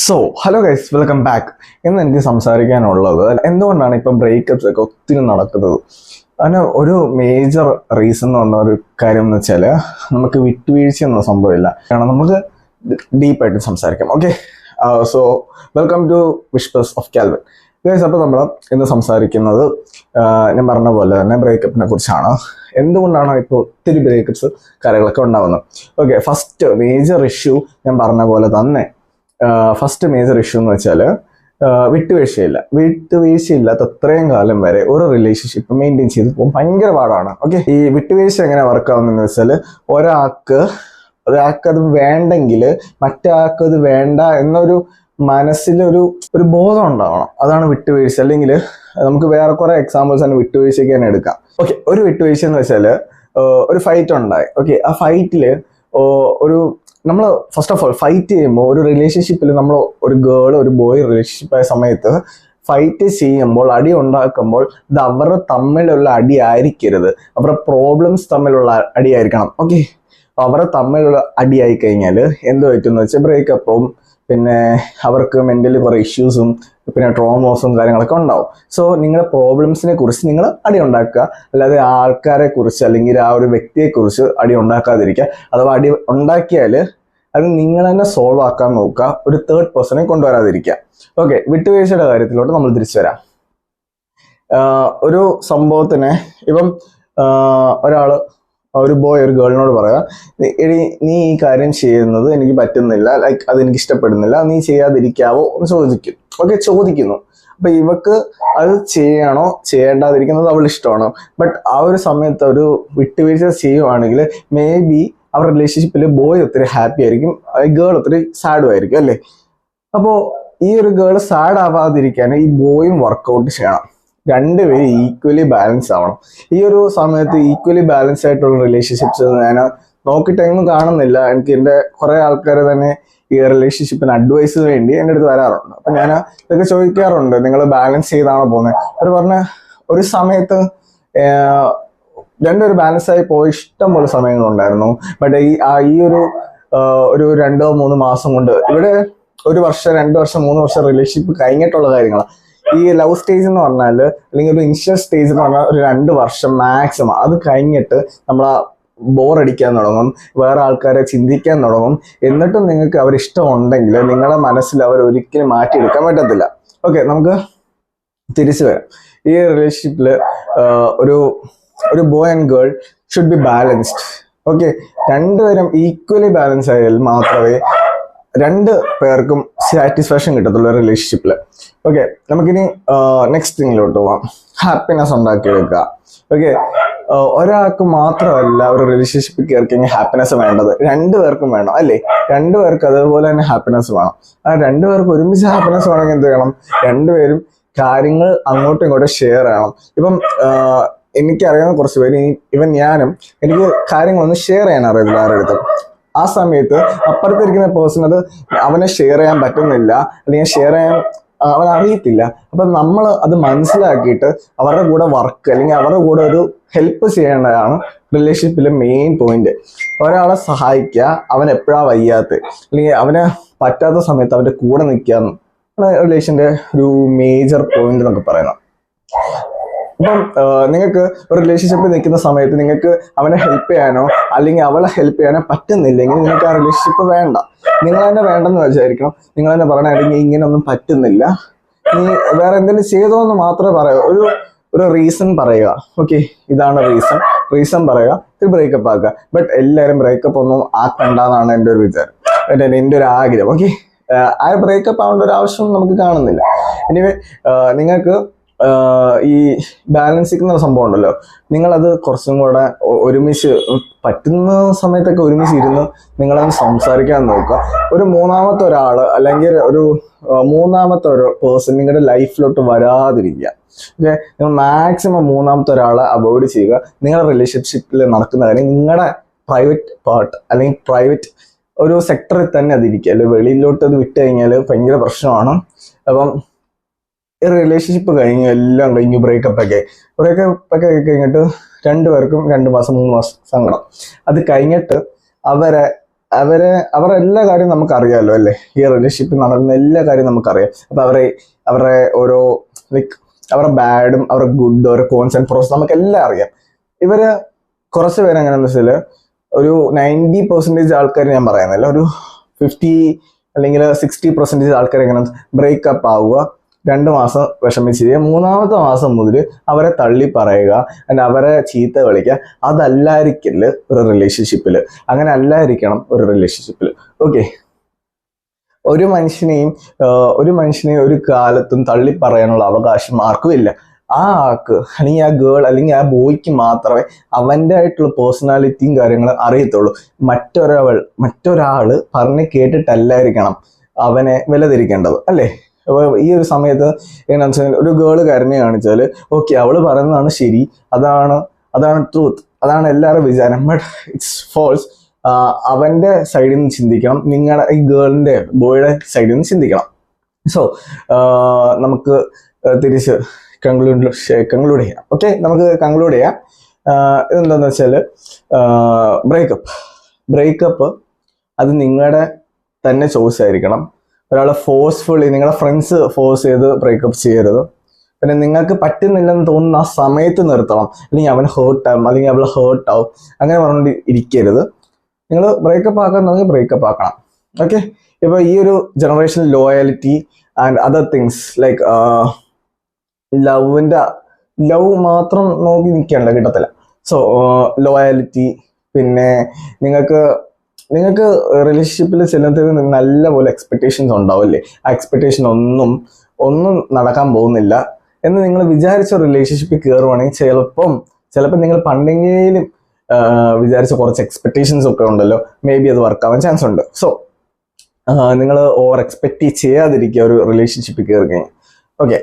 So hello guys, welcome back. ഇന്ന് എനിക്ക് സംസാരിക്കാനുള്ളത് എന്തുകൊണ്ടാണ് ഇപ്പം ബ്രേക്കപ്സ് ഒക്കെ ഒത്തിരി നടക്കുന്നത്. അതിന് ഒരു മേജർ റീസൺ എന്ന് പറഞ്ഞ ഒരു കാര്യം എന്ന് വെച്ചാൽ നമുക്ക് വിട്ടുവീഴ്ച എന്ന സംഭവമില്ല. കാരണം നമുക്ക് ഡീപ്പായിട്ട് സംസാരിക്കാം. Okay, so welcome to Whispers of Calvin guys. അപ്പോൾ നമ്മൾ ഇന്ന് സംസാരിക്കുന്നത് ഞാൻ പറഞ്ഞ പോലെ തന്നെ ബ്രേക്കപ്പിനെ കുറിച്ചാണ്. എന്തുകൊണ്ടാണ് ഇപ്പോൾ ഒത്തിരി ബ്രേക്കപ്സ് കാര്യങ്ങളൊക്കെ ഉണ്ടാകുന്നത്. ഓക്കെ, ഫസ്റ്റ് മേജർ ഇഷ്യൂ ഞാൻ പറഞ്ഞ പോലെ തന്നെ ഫസ്റ്റ് മേജർ ഇഷ്യൂ എന്ന് വെച്ചാൽ വിട്ടുവീഴ്ചയില്ലാത്ത അത്രയും കാലം വരെ ഒരു റിലേഷൻഷിപ്പ് മെയിൻറ്റെയിൻ ചെയ്ത് പോകും ഭയങ്കര പാടാണ്. ഓക്കെ, ഈ വിട്ടുവീഴ്ച എങ്ങനെ വർക്കാവുന്നതെന്ന് വെച്ചാൽ ഒരാൾക്ക് അത് വേണ്ടെങ്കിൽ മറ്റൊരാൾക്ക് അത് വേണ്ട എന്നൊരു മനസ്സിലൊരു ബോധം ഉണ്ടാവണം. അതാണ് വിട്ടുവീഴ്ച. അല്ലെങ്കിൽ നമുക്ക് വേറെ കുറെ എക്സാമ്പിൾസ് ആണ് വിട്ടുവീഴ്ചയ്ക്ക് തന്നെ എടുക്കാം. ഓക്കെ, ഒരു വിട്ടുവീഴ്ച എന്ന് വെച്ചാൽ ഒരു ഫൈറ്റ് ഉണ്ടായി. ഓക്കെ, ആ ഫൈറ്റിൽ നമ്മൾ ഫസ്റ്റ് ഓഫ് ഓൾ ഫൈറ്റ് ചെയ്യുമ്പോൾ ഒരു റിലേഷൻഷിപ്പിൽ നമ്മൾ ഒരു ഗേൾ ഒരു ബോയ് റിലേഷൻഷിപ്പ് ആയ സമയത്ത് ഫൈറ്റ് ചെയ്യുമ്പോൾ അടി ഉണ്ടാക്കുമ്പോൾ ഇത് അവരുടെ തമ്മിലുള്ള അടി ആയിരിക്കരുത്, അവരുടെ പ്രോബ്ലംസ് തമ്മിലുള്ള അടിയായിരിക്കണം. ഓക്കെ, അവരുടെ തമ്മിലുള്ള അടിയായി കഴിഞ്ഞാൽ എന്ത് പറ്റുമെന്ന് വെച്ചാൽ ബ്രേക്കപ്പും പിന്നെ അവർക്ക് മെൻ്റലി കുറേ ഇഷ്യൂസും പിന്നെ ട്രോമോസും കാര്യങ്ങളൊക്കെ ഉണ്ടാവും. സോ നിങ്ങളുടെ പ്രോബ്ലംസിനെ കുറിച്ച് നിങ്ങൾ അടി ഉണ്ടാക്കുക, അല്ലാതെ ആൾക്കാരെ കുറിച്ച് അല്ലെങ്കിൽ ആ ഒരു വ്യക്തിയെക്കുറിച്ച് അടി ഉണ്ടാക്കാതിരിക്കുക. അഥവാ അടി ഉണ്ടാക്കിയാൽ അത് നിങ്ങൾ തന്നെ സോൾവ് ആക്കാൻ നോക്കുക, ഒരു തേർഡ് പേഴ്സണെ കൊണ്ടുവരാതിരിക്കുക. ഓക്കെ, വിട്ടുവീഴ്ചയുടെ കാര്യത്തിലോട്ട് നമ്മൾ തിരിച്ചു വരാം. ഒരു സംഭവത്തിന് ഇപ്പം ഒരു ബോയ് ഒരു ഗേളിനോട് പറയാം, എടി നീ ഈ കാര്യം ചെയ്യുന്നത് എനിക്ക് പറ്റുന്നില്ല, ലൈക്ക് അതെനിക്ക് ഇഷ്ടപ്പെടുന്നില്ല, നീ ചെയ്യാതിരിക്കാവോ എന്ന് ചോദിക്കും. ഓക്കെ, ചോദിക്കുന്നു. അപ്പൊ ഇവക്ക് അത് ചെയ്യണോ ചെയ്യേണ്ടാതിരിക്കുന്നത് അവൾ ഇഷ്ടമാണോ. ബട്ട് ആ ഒരു സമയത്ത് ഒരു വിട്ടുവീഴ്ച ചെയ്യുവാണെങ്കിൽ മേ ബി അവരുടെ റിലേഷൻഷിപ്പിൽ ബോയ് ഒത്തിരി ഹാപ്പി ആയിരിക്കും, ഗേൾ ഒത്തിരി സാഡും ആയിരിക്കും അല്ലേ. അപ്പോൾ ഈ ഒരു ഗേൾ സാഡ് ആവാതിരിക്കാൻ ഈ ബോയും വർക്കൗട്ട് ചെയ്യണം. രണ്ടുപേരും ഈക്വലി ബാലൻസ് ആവണം. ഈ ഒരു സമയത്ത് ഈക്വലി ബാലൻസ് ആയിട്ടുള്ള റിലേഷൻഷിപ്സ് ഞാൻ നോക്കിയിട്ടെങ്ങും കാണുന്നില്ല. എനിക്ക് എൻ്റെ കുറേ ആൾക്കാർ തന്നെ ഈ റിലേഷൻഷിപ്പിന് അഡ്വൈസിന് വേണ്ടി എൻ്റെ അടുത്ത് വരാറുണ്ട്. അപ്പം ഞാൻ ഇതൊക്കെ ചോദിക്കാറുണ്ട്, നിങ്ങൾ ബാലൻസ് ചെയ്താണോ പോകുന്നത്. അവർ പറഞ്ഞ ഒരു സമയത്ത് രണ്ടുപേരും ബാലൻസ് ആയി പോയി ഇഷ്ടം പോലെ സമയങ്ങളുണ്ടായിരുന്നു. ബട്ട് ഈ ഒരു 2-3 മാസം കൊണ്ട് ഇവിടെ 1 വർഷം 2 വർഷം 3 വർഷം റിലേഷൻഷിപ്പ് കഴിഞ്ഞിട്ടുള്ള കാര്യങ്ങളാണ്. ഈ ലവ് സ്റ്റേജ് എന്ന് പറഞ്ഞാൽ അല്ലെങ്കിൽ ഒരു ഇനിഷ്യൽ സ്റ്റേജ് എന്ന് പറഞ്ഞാൽ ഒരു 2 വർഷം മാക്സിമം. അത് കഴിഞ്ഞിട്ട് നമ്മൾ ബോറടിക്കാൻ തുടങ്ങും, വേറെ ആൾക്കാരെ ചിന്തിക്കാൻ തുടങ്ങും. എന്നിട്ടും നിങ്ങൾക്ക് അവരിഷ്ടമുണ്ടെങ്കിൽ നിങ്ങളുടെ മനസ്സിൽ അവർ ഒരിക്കലും മാറ്റിയെടുക്കാൻ പറ്റത്തില്ല. ഓക്കെ, നമുക്ക് തിരിച്ചു വരാം. ഈ റിലേഷൻഷിപ്പിൽ ഒരു boy and girl should be balanced. Okay, രണ്ടുപേരും ഈക്വലി ബാലൻസ് ആയാൽ മാത്രമേ 2 പേർക്കും സാറ്റിസ്ഫാക്ഷൻ കിട്ടത്തുള്ളൂ റിലേഷൻഷിപ്പിൽ. ഓക്കെ, നമുക്കിനി നെക്സ്റ്റ് തിങ്ങിലോട്ട് പോവാം. ഹാപ്പിനെസ് ഉണ്ടാക്കിയെടുക്കുക. ഓക്കെ, ഒരാൾക്ക് മാത്രമല്ല ഒരു റിലേഷൻഷിപ്പിൽ കയറി കഴിഞ്ഞാൽ ഹാപ്പിനെസ് വേണ്ടത്, 2 പേർക്കും വേണം അല്ലേ. 2 പേർക്ക് അതേപോലെ തന്നെ ഹാപ്പിനെസ് വേണം. ആ 2 പേർക്ക് ഒരുമിച്ച് ഹാപ്പിനെസ് വേണമെങ്കിൽ എന്ത് ചെയ്യണം, 2 പേരും കാര്യങ്ങൾ അങ്ങോട്ടും ഇങ്ങോട്ടും ഷെയർ ചെയ്യണം. ഇപ്പം എനിക്കറിയാവുന്ന കുറച്ച് പേര്, ഇവൻ ഞാനും, എനിക്ക് കാര്യങ്ങളൊന്നും ഷെയർ ചെയ്യാൻ അറിയത്തില്ല ആരുടെ അടുത്തും. ആ സമയത്ത് അപ്പുറത്തിരിക്കുന്ന പേഴ്സൺ അത് അവനെ ഷെയർ ചെയ്യാൻ പറ്റുന്നില്ല, അല്ലെങ്കിൽ ഷെയർ ചെയ്യാൻ അവൻ അറിയത്തില്ല. അപ്പം നമ്മൾ അത് മനസ്സിലാക്കിയിട്ട് അവരുടെ കൂടെ വർക്ക് അല്ലെങ്കിൽ അവരുടെ കൂടെ ഒരു ഹെൽപ്പ് ചെയ്യേണ്ടതാണ് റിലേഷൻഷിപ്പിലെ മെയിൻ പോയിന്റ്. ഒരാളെ സഹായിക്കുക, അവൻ എപ്പോഴാണ് വയ്യാത്ത അല്ലെങ്കിൽ അവന് പറ്റാത്ത സമയത്ത് അവൻ്റെ കൂടെ നിൽക്കുക റിലേഷൻ്റെ ഒരു മേജർ പോയിന്റ് എന്നൊക്കെ പറയുന്നത്. ഇപ്പം നിങ്ങൾക്ക് ഒരു റിലേഷൻഷിപ്പിൽ നിൽക്കുന്ന സമയത്ത് നിങ്ങൾക്ക് അവനെ ഹെൽപ്പ് ചെയ്യാനോ അല്ലെങ്കിൽ അവളെ ഹെൽപ്പ് ചെയ്യാനോ പറ്റുന്നില്ലെങ്കിൽ നിങ്ങൾക്ക് ആ റിലേഷൻഷിപ്പ് വേണ്ട. നിങ്ങൾ തന്നെ വേണ്ടെന്ന് വിചാരിക്കണം. നിങ്ങൾ തന്നെ പറയണം, അല്ലെങ്കിൽ ഇങ്ങനെയൊന്നും പറ്റുന്നില്ല, നീ വേറെ എന്തെങ്കിലും ചെയ്തോ എന്ന് മാത്രമേ പറയൂ. ഒരു റീസൺ പറയുക. ഓക്കെ, ഇതാണ് റീസൺ പറയുക, ഇത് ബ്രേക്കപ്പ് ആക്കുക. ബട്ട് എല്ലാവരും ബ്രേക്കപ്പ് ഒന്നും ആക്കണ്ടെന്നാണ് എൻ്റെ ഒരു വിചാരം, എൻ്റെ ഒരു ആഗ്രഹം. ഓക്കെ, ആ ബ്രേക്കപ്പ് ആവേണ്ട ഒരു ആവശ്യം നമുക്ക് കാണുന്നില്ല. എനിവേ, നിങ്ങൾക്ക് ഈ ബാലൻസിങ് എന്ന സംഭവം ഉണ്ടല്ലോ, നിങ്ങളത് കുറച്ചും കൂടെ ഒരുമിച്ച് പറ്റുന്ന സമയത്തൊക്കെ ഒരുമിച്ച് ഇരുന്ന് നിങ്ങളത് സംസാരിക്കാൻ നോക്കുക. ഒരു മൂന്നാമത്തെ ഒരാൾ അല്ലെങ്കിൽ ഒരു മൂന്നാമത്തെ ഒരു പേഴ്സൺ നിങ്ങളുടെ ലൈഫിലോട്ട് വരാതിരിക്കുക. ഓക്കെ, നിങ്ങൾ മാക്സിമം മൂന്നാമത്തെ ഒരാളെ അവോയ്ഡ് ചെയ്യുക. നിങ്ങളുടെ റിലേഷൻഷിപ്പിൽ നടക്കുന്ന കാര്യം നിങ്ങളുടെ പ്രൈവറ്റ് പാർട്ട് അല്ലെങ്കിൽ പ്രൈവറ്റ് ഒരു സെക്ടറിൽ തന്നെ അതിരിക്കുക. അല്ലെങ്കിൽ വെളിയിലോട്ട് അത് വിട്ട് കഴിഞ്ഞാൽ ഭയങ്കര പ്രശ്നമാണ്. അപ്പം ഈ റിലേഷൻഷിപ്പ് കഴിഞ്ഞു, എല്ലാം കഴിഞ്ഞു, ബ്രേക്കപ്പ് ഒക്കെ കഴിഞ്ഞിട്ട് 2 പേർക്കും 2 മാസം 3 മാസം സങ്കടം. അത് കഴിഞ്ഞിട്ട് അവരെ അവരുടെ എല്ലാ കാര്യവും നമുക്കറിയാമല്ലോ അല്ലേ, ഈ റിലേഷൻഷിപ്പിൽ നടക്കുന്ന എല്ലാ കാര്യവും നമുക്കറിയാം. അപ്പൊ അവരുടെ ഓരോ ലൈക്ക് അവരുടെ ബാഡും അവരുടെ ഗുഡും അവരുടെ കോൺസ് ആൻഡ് പ്രോസ് നമുക്കെല്ലാം അറിയാം. ഇവര് കുറച്ച് പേര് എങ്ങനെയാണെന്ന് വെച്ചാൽ ഒരു 90% ആൾക്കാർ ഞാൻ പറയുന്നില്ല, ഒരു 50 അല്ലെങ്കിൽ 60% ആൾക്കാർ എങ്ങനെ ബ്രേക്കപ്പ് ആവുക, 2 മാസം വിഷമിച്ചിരിക്കുക, 3-ാമത്തെ മാസം മുതൽ അവരെ തള്ളി പറയുക, അവരെ ചീത്ത കളിക്കുക. അതല്ലായിരിക്കില്ല ഒരു റിലേഷൻഷിപ്പിൽ. അങ്ങനെ അല്ലായിരിക്കണം ഒരു റിലേഷൻഷിപ്പിൽ. ഓക്കെ, ഒരു മനുഷ്യനെയും ഒരു കാലത്തും തള്ളി പറയാനുള്ള അവകാശം ആർക്കും ഇല്ല. ആ ആൾക്ക് അല്ലെങ്കിൽ ആ ഗേൾ അല്ലെങ്കിൽ ആ ബോയ്ക്ക് മാത്രമേ അവൻ്റെ ആയിട്ടുള്ള പേഴ്സണാലിറ്റിയും കാര്യങ്ങളും അറിയത്തുള്ളൂ. മറ്റൊരാള് പറഞ്ഞ് കേട്ടിട്ടല്ലായിരിക്കണം അവനെ വിലതിരിക്കേണ്ടത് അല്ലേ. അപ്പൊ ഈ ഒരു സമയത്ത് എങ്ങനെയാണെന്ന് വെച്ചാൽ ഒരു ഗേള് കരഞ്ഞു കാണിച്ചാൽ ഓക്കെ, അവള് പറയുന്നതാണ് ശരി, അതാണ് ട്രൂത്ത്, അതാണ് എല്ലാവരും വിചാരം. But it's false. അവന്റെ സൈഡിൽ നിന്ന് ചിന്തിക്കണം, നിങ്ങളുടെ ഈ ഗേളിന്റെ ബോയുടെ സൈഡിൽ നിന്ന് ചിന്തിക്കണം. സോ നമുക്ക് തിരിച്ച് കൺക്ലൂഡ് ചെയ്യാം. ഓക്കെ, നമുക്ക് കൺക്ലൂഡ് ചെയ്യാം. ഇതെന്താന്ന് വെച്ചാൽ ബ്രേക്കപ്പ് അത് നിങ്ങളുടെ തന്നെ ചോയ്സ് ആയിരിക്കണം. ഒരാളെ ഫോഴ്സ്ഫുള്ളി നിങ്ങളുടെ ഫ്രണ്ട്സ് ഫോഴ്സ് ചെയ്ത് ബ്രേക്കപ്പ് ചെയ്യരുത്. പിന്നെ നിങ്ങൾക്ക് പറ്റുന്നില്ലെന്ന് തോന്നുന്ന ആ സമയത്ത് നിർത്തണം. അല്ലെങ്കിൽ അവൻ ഹേർട്ടാവും അല്ലെങ്കിൽ അവൾ ഹേർട്ടാവും, അങ്ങനെ പറഞ്ഞുകൊണ്ട് ഇരിക്കരുത്. നിങ്ങൾ ബ്രേക്കപ്പ് ആക്കാൻ തുടങ്ങി ബ്രേക്കപ്പ് ആക്കണം. ഓക്കെ, ഇപ്പൊ ഈ ഒരു generation loyalty and other things like love മാത്രം നോക്കി നിൽക്കാനല്ല, കിട്ടത്തില്ല. സോ ലോയാലിറ്റി, പിന്നെ നിങ്ങൾക്ക് റിലേഷൻഷിപ്പിൽ ചെല്ലുന്നതിന് നല്ലപോലെ എക്സ്പെക്ടേഷൻസ് ഉണ്ടാവില്ലേ. ആ എക്സ്പെക്ടേഷൻ ഒന്നും നടക്കാൻ പോകുന്നില്ല എന്ന് നിങ്ങൾ വിചാരിച്ച റിലേഷൻഷിപ്പിൽ കയറുവാണെങ്കിൽ ചിലപ്പോൾ നിങ്ങൾ പണ്ടെങ്കിലും വിചാരിച്ച കുറച്ച് എക്സ്പെക്ടേഷൻസ് ഒക്കെ ഉണ്ടല്ലോ, മേ ബി അത് വർക്കാവാൻ ചാൻസ് ഉണ്ട്. സോ നിങ്ങൾ ഓവർ എക്സ്പെക്ട് ചെയ്യാതിരിക്കുക ഒരു റിലേഷൻഷിപ്പിൽ കയറി കഴിഞ്ഞാൽ. Okay,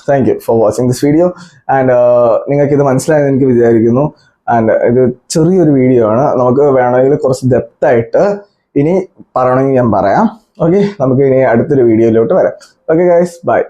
thank you for watching this video. And നിങ്ങൾക്ക് ഇത് മനസ്സിലായെന്ന് എനിക്ക് വിചാരിക്കുന്നു. ആൻഡ് ഇത് ചെറിയൊരു വീഡിയോ ആണ്, നമുക്ക് വേണമെങ്കിൽ കുറച്ച് ഡെപ്ത് ആയിട്ട് ഇനി പറയണമെങ്കിൽ ഞാൻ പറയാം. ഓക്കെ, നമുക്ക് ഇനി അടുത്തൊരു വീഡിയോയിലോട്ട് വരാം. Okay guys, by.